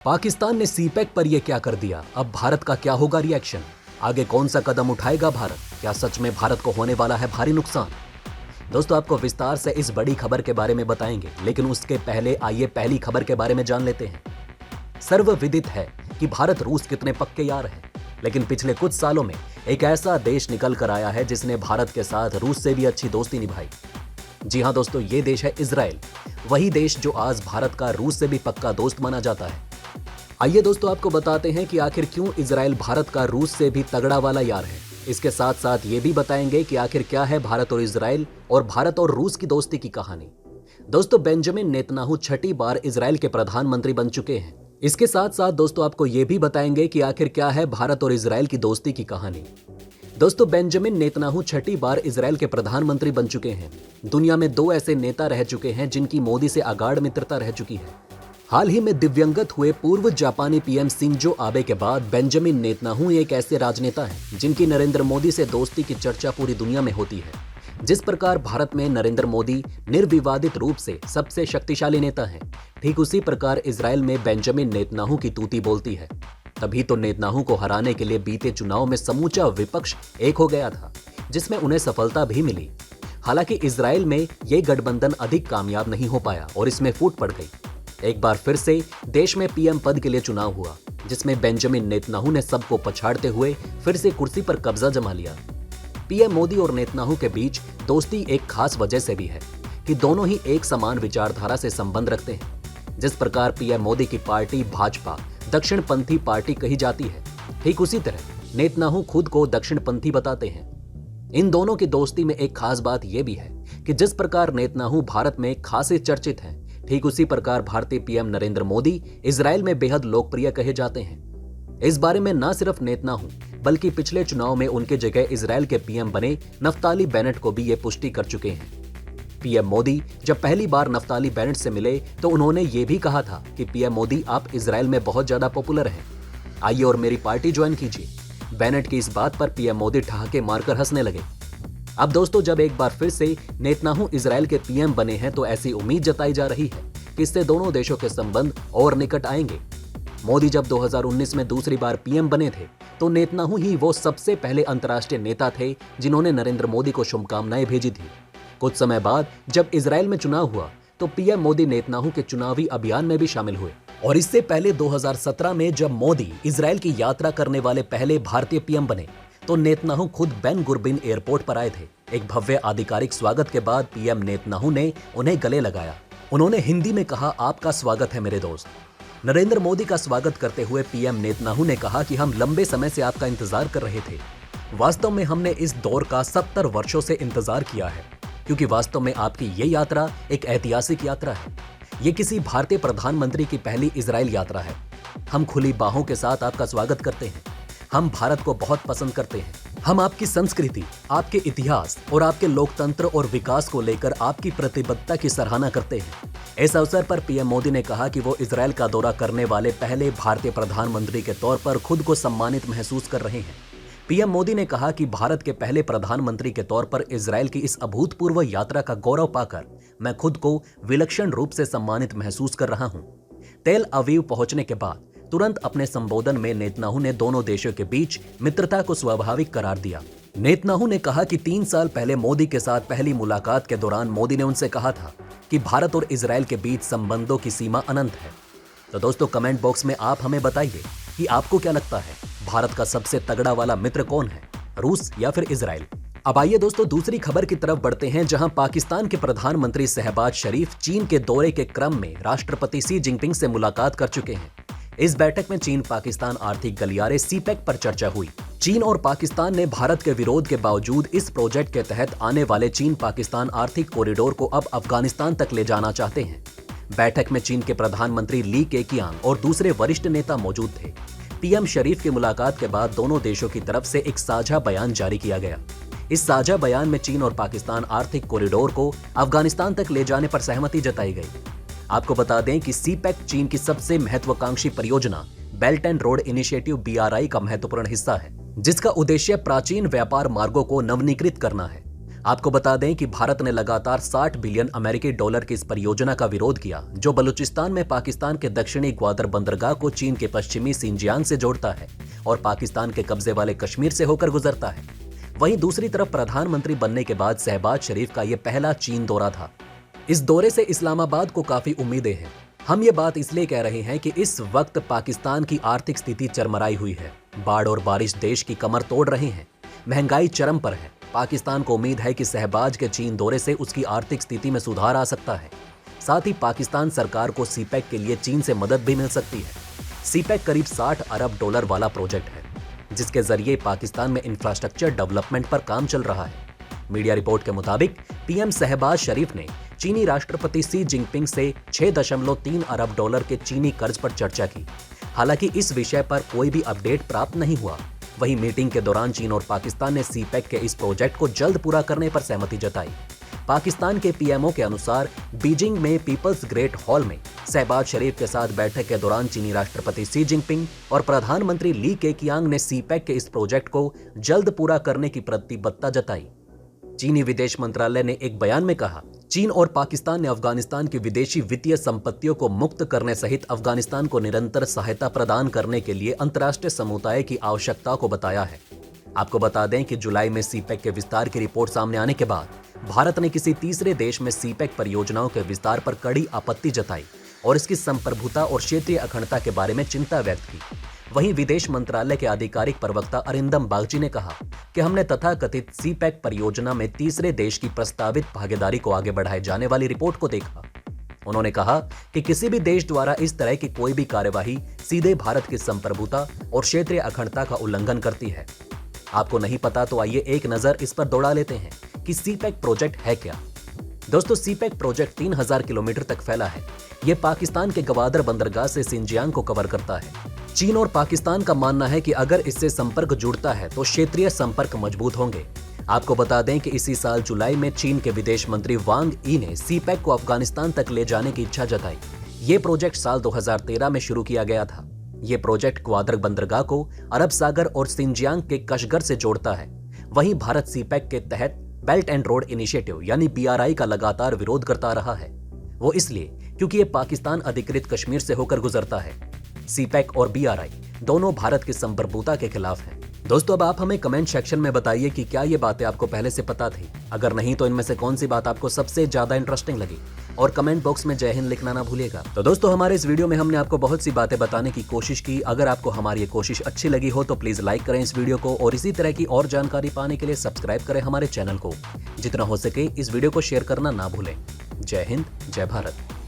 पाकिस्तान ने सीपेक पर यह क्या कर दिया? अब भारत का क्या होगा रिएक्शन? आगे कौन सा कदम उठाएगा भारत? क्या सच में भारत को होने वाला है भारी नुकसान? दोस्तों, आपको विस्तार से इस बड़ी खबर के बारे में बताएंगे, लेकिन उसके पहले आइए पहली खबर के बारे में जान लेते हैं। सर्वविदित है कि भारत रूस कितने पक्के यार हैं, लेकिन पिछले कुछ सालों में एक ऐसा देश निकल कर आया है जिसने भारत के साथ रूस से भी अच्छी दोस्ती निभाई। जी हां दोस्तों, ये देश है इजराइल, वही देश जो आज भारत का रूस से भी पक्का दोस्त माना जाता है। आइए दोस्तों, आपको बताते हैं कि आखिर क्यों इजराइल भारत का रूस से भी तगड़ा वाला यार है। इसके साथ साथ ये भी बताएंगे कि आखिर क्या है भारत और इजराइल और भारत और रूस की दोस्ती की कहानी। दोस्तों, बेंजामिन नेतन्याहू छठी बार इजराइल के प्रधानमंत्री बन चुके हैं। इसके साथ साथ दोस्तों आपको ये भी बताएंगे कि आखिर क्या है भारत और इजराइल की दोस्ती की कहानी। दोस्तों, बेंजामिन नेतन्याहू छठी बार इजराइल के प्रधानमंत्री बन चुके हैं। दुनिया में दो ऐसे नेता रह चुके हैं जिनकी मोदी से अगाढ़ मित्रता रह चुकी है। हाल ही में दिव्यंगत हुए पूर्व जापानी पीएम शिंजो आबे के बाद बेंजामिन नेतन्याहू एक ऐसे राजनेता हैं जिनकी नरेंद्र मोदी से दोस्ती की चर्चा पूरी दुनिया में होती है। जिस प्रकार भारत में नरेंद्र मोदी निर्विवादित रूप से सबसे शक्तिशाली नेता हैं, ठीक उसी प्रकार इजराइल में बेंजामिन नेतन्याहू की तूती बोलती है। तभी तो नेतन्याहू को हराने के लिए बीते चुनाव में समूचा विपक्ष एक हो गया था, जिसमें उन्हें सफलता भी मिली। हालांकि इजराइल में ये गठबंधन अधिक कामयाब नहीं हो पाया और इसमें फूट पड़ गई। एक बार फिर से देश में पीएम पद के लिए चुनाव हुआ, जिसमें बेंजामिन नेतन्याहू ने सबको पछाड़ते हुए फिर से कुर्सी पर कब्जा जमा लिया। पीएम मोदी और नेतन्याहू के बीच दोस्ती एक खास वजह से भी है कि दोनों ही एक समान विचारधारा से संबंध रखते हैं। जिस प्रकार पीएम मोदी की पार्टी भाजपा दक्षिणपंथी पार्टी कही जाती है, ठीक उसी तरह नेतन्याहू खुद को दक्षिणपंथी बताते हैं। इन दोनों की दोस्ती में एक खास बात यह भी है कि जिस प्रकार नेतन्याहू भारत में खासे चर्चित हैं, ठीक उसी प्रकार भारतीय पीएम नरेंद्र मोदी इजराइल में बेहद लोकप्रिय कहे जाते हैं। इस बारे में न सिर्फ नेतन्याहू बल्कि पिछले चुनाव में उनके जगह इजराइल के पीएम बने नफ्ताली बेनेट को भी ये पुष्टि कर चुके हैं। पीएम मोदी जब पहली बार नफ्ताली बेनेट से मिले तो उन्होंने ये भी कहा था कि पीएम मोदी, आप इजराइल में बहुत ज्यादा पॉपुलर हैं, आइए और मेरी पार्टी ज्वाइन कीजिए। बेनेट की इस बात पर पीएम मोदी ठहाके मारकर हंसने लगे। अब दोस्तों, जब एक बार फिर से नेतन्याहू इजराइल के पीएम बने हैं तो ऐसी उम्मीद जताई जा रही है कि इससे दोनों देशों के संबंध और निकट आएंगे। मोदी जब 2019 में दूसरी बार पीएम बने थे तो नेतन्याहू ही वो सबसे पहले अंतर्राष्ट्रीय नेता थे जिन्होंने नरेंद्र मोदी को शुभकामनाएं भेजी थी। कुछ समय बाद जब इजराइल में चुनाव हुआ तो पीएम मोदी नेतन्याहू के चुनावी अभियान में भी शामिल हुए। और इससे पहले 2017 में जब मोदी इजराइल की यात्रा करने वाले पहले भारतीय पीएम बने तो नेतन्याहू खुद बेन गुरबिन एयरपोर्ट पर आए थे। एक भव्य आधिकारिक स्वागत के बाद पीएम नेतन्याहू ने उन्हें गले लगाया। उन्होंने हिंदी में कहा, आपका स्वागत है मेरे दोस्त। नरेंद्र मोदी का स्वागत करते हुए पीएम नेतन्याहू ने कहा कि हम लंबे समय से आपका इंतजार कर रहे थे। वास्तव में हमने इस दौर का 70 वर्षों से इंतजार किया है, क्योंकि वास्तव में आपकी ये यात्रा एक ऐतिहासिक यात्रा है। ये किसी भारतीय प्रधानमंत्री की पहली इजराइल यात्रा है। हम खुली बाहों के साथ आपका स्वागत करते हैं। हम भारत को बहुत पसंद करते हैं। हम आपकी संस्कृति, आपके इतिहास और आपके लोकतंत्र और विकास को लेकर आपकी प्रतिबद्धता की सराहना करते हैं। इस अवसर पर पीएम मोदी ने कहा कि वो इजराइल का दौरा करने वाले पहले भारतीय प्रधानमंत्री के तौर पर खुद को सम्मानित महसूस कर रहे हैं। पीएम मोदी ने कहा कि भारत के पहले प्रधानमंत्री के तौर पर इजराइल की इस अभूतपूर्व यात्रा का गौरव पाकर मैं खुद को विलक्षण रूप से सम्मानित महसूस कर रहा हूं। तेल अवीव पहुंचने के बाद तुरंत अपने संबोधन में नेतन्याहू ने दोनों देशों के बीच मित्रता को स्वाभाविक करार दिया। नेतन्याहू ने कहा कि 3 साल पहले मोदी के साथ पहली मुलाकात के दौरान मोदी ने उनसे कहा था कि भारत और इजराइल के बीच संबंधों की सीमा अनंत है। तो दोस्तों, कमेंट बॉक्स में आप हमें बताइए कि आपको क्या लगता है, भारत का सबसे तगड़ा वाला मित्र कौन है, रूस या फिर इजराइल? अब आइए दोस्तों दूसरी खबर की तरफ बढ़ते हैं, जहां पाकिस्तान के प्रधानमंत्री शहबाज शरीफ चीन के दौरे के क्रम में राष्ट्रपति शी जिनपिंग से मुलाकात कर चुके हैं। इस बैठक में चीन पाकिस्तान आर्थिक गलियारे सीपेक पर चर्चा हुई। चीन और पाकिस्तान ने भारत के विरोध के बावजूद इस प्रोजेक्ट के तहत आने वाले चीन पाकिस्तान आर्थिक कॉरिडोर को अब अफगानिस्तान तक ले जाना चाहते हैं। बैठक में चीन के प्रधानमंत्री ली केकियांग और दूसरे वरिष्ठ नेता मौजूद थे। पीएम शरीफ की मुलाकात के बाद दोनों देशों की तरफ से एक साझा बयान जारी किया गया। इस साझा बयान में चीन और पाकिस्तान आर्थिक कॉरिडोर को अफगानिस्तान तक ले जाने पर सहमति जताई गई। आपको बता दें कि सीपेक चीन की सबसे महत्वाकांक्षी परियोजना belt and road initiative BRI का महत्वपूर्ण हिस्सा है, जिसका उद्देश्य प्राचीन व्यापार मार्गों को नवीनीकृत करना है। आपको बता दें कि भारत ने लगातार 60 बिलियन अमेरिकी डॉलर की इस परियोजना का विरोध किया, जो बलूचिस्तान में पाकिस्तान के दक्षिणी ग्वादर बंदरगाह को चीन के पश्चिमी सिंजियांग से जोड़ता है और पाकिस्तान के कब्जे वाले कश्मीर से होकर गुजरता है। वहीं दूसरी तरफ प्रधानमंत्री बनने के बाद शहबाज शरीफ का यह पहला चीन दौरा था। इस दौरे से इस्लामाबाद को काफी उम्मीदें हैं। हम ये बात इसलिए कह रहे हैं कि इस वक्त पाकिस्तान की आर्थिक स्थिति चरमराई हुई है। बाढ़ और बारिश देश की कमर तोड़ रहे हैं, महंगाई चरम पर है। पाकिस्तान को उम्मीद है कि शहबाज के चीन दौरे से उसकी आर्थिक स्थिति में सुधार आ सकता है। साथ ही पाकिस्तान सरकार को सीपैक के लिए चीन से मदद भी मिल सकती है। सीपैक करीब 60 अरब डॉलर वाला प्रोजेक्ट है, जिसके जरिए पाकिस्तान में इंफ्रास्ट्रक्चर डेवलपमेंट पर काम चल रहा है। मीडिया रिपोर्ट के मुताबिक पीएम शहबाज शरीफ ने चीनी राष्ट्रपति शी जिनपिंग से 6.3 अरब डॉलर के चीनी कर्ज पर चर्चा की। हालांकि इस विषय पर कोई भी अपडेट प्राप्त नहीं हुआ। वहीं मीटिंग के दौरान चीन और पाकिस्तान ने सीपैक के इस प्रोजेक्ट को जल्द पूरा करने पर सहमति जताई। पाकिस्तान के पीएमओ के अनुसार बीजिंग में पीपल्स ग्रेट हॉल में शहबाज शरीफ के साथ बैठक के दौरान चीनी राष्ट्रपति शी जिनपिंग और प्रधानमंत्री ली केकियांग ने सीपैक के इस प्रोजेक्ट को जल्द पूरा करने की प्रतिबद्धता जताई। चीनी विदेश मंत्रालय ने एक बयान में कहा, चीन और पाकिस्तान ने अफगानिस्तान की विदेशी वित्तीय संपत्तियों को मुक्त करने सहित अफगानिस्तान को निरंतर सहायता प्रदान करने के लिए अंतर्राष्ट्रीय समुदाय की आवश्यकता को बताया है। आपको बता दें कि जुलाई में सीपैक के विस्तार की रिपोर्ट सामने आने के बाद भारत ने किसी तीसरे देश में सीपैक परियोजनाओं के विस्तार पर कड़ी आपत्ति जताई और इसकी संप्रभुता और क्षेत्रीय अखंडता के बारे में चिंता व्यक्त की। वहीं विदेश मंत्रालय के आधिकारिक प्रवक्ता अरिंदम बागची ने कहा कि हमने तथाकथित सीपैक परियोजना में तीसरे देश की प्रस्तावित भागीदारी को आगे बढ़ाए जाने वाली रिपोर्ट को देखा। उन्होंने कहा कि किसी भी देश द्वारा इस तरह की कोई भी कार्यवाही सीधे भारत की संप्रभुता और क्षेत्रीय अखंडता का उल्लंघन करती है। आपको नहीं पता तो आइए एक नजर इस पर दौड़ा लेते हैं कि सीपैक प्रोजेक्ट है क्या। दोस्तों, सीपैक प्रोजेक्ट 3000 किलोमीटर तक फैला है। यह पाकिस्तान के ग्वादर बंदरगाह से सिंजियांग को कवर करता है। चीन और पाकिस्तान का मानना है कि अगर इससे संपर्क जुड़ता है तो क्षेत्रीय संपर्क मजबूत होंगे। आपको बता दें कि इसी साल जुलाई में चीन के विदेश मंत्री वांग यी ने सीपैक को अफगानिस्तान तक ले जाने की इच्छा जताई। ये प्रोजेक्ट साल 2013 में शुरू किया गया था। ये प्रोजेक्ट ग्वादर बंदरगाह को अरब सागर और सिंजियांग के कशगर से जोड़ता है। वहीं भारत सीपैक के तहत बेल्ट एंड रोड इनिशिएटिव यानी BRI का लगातार विरोध करता रहा है। वो इसलिए क्योंकि ये पाकिस्तान अधिकृत कश्मीर से होकर गुजरता है। सीपैक और BRI दोनों भारत की संप्रभुता के खिलाफ हैं। दोस्तों, अब आप हमें कमेंट सेक्शन में बताइए कि क्या ये बातें आपको पहले से पता थी। अगर नहीं तो इनमें से कौन सी बात आपको सबसे ज्यादा इंटरेस्टिंग लगी, और कमेंट बॉक्स में जय हिंद लिखना ना भूलिएगा। तो दोस्तों, हमारे इस वीडियो में हमने आपको बहुत सी बातें बताने की कोशिश की। अगर आपको हमारी ये कोशिश अच्छी लगी हो तो प्लीज लाइक करें इस वीडियो को, और इसी तरह की और जानकारी पाने के लिए सब्सक्राइब करें हमारे चैनल को। जितना हो सके इस वीडियो को शेयर करना ना भूलें। जय हिंद, जय भारत।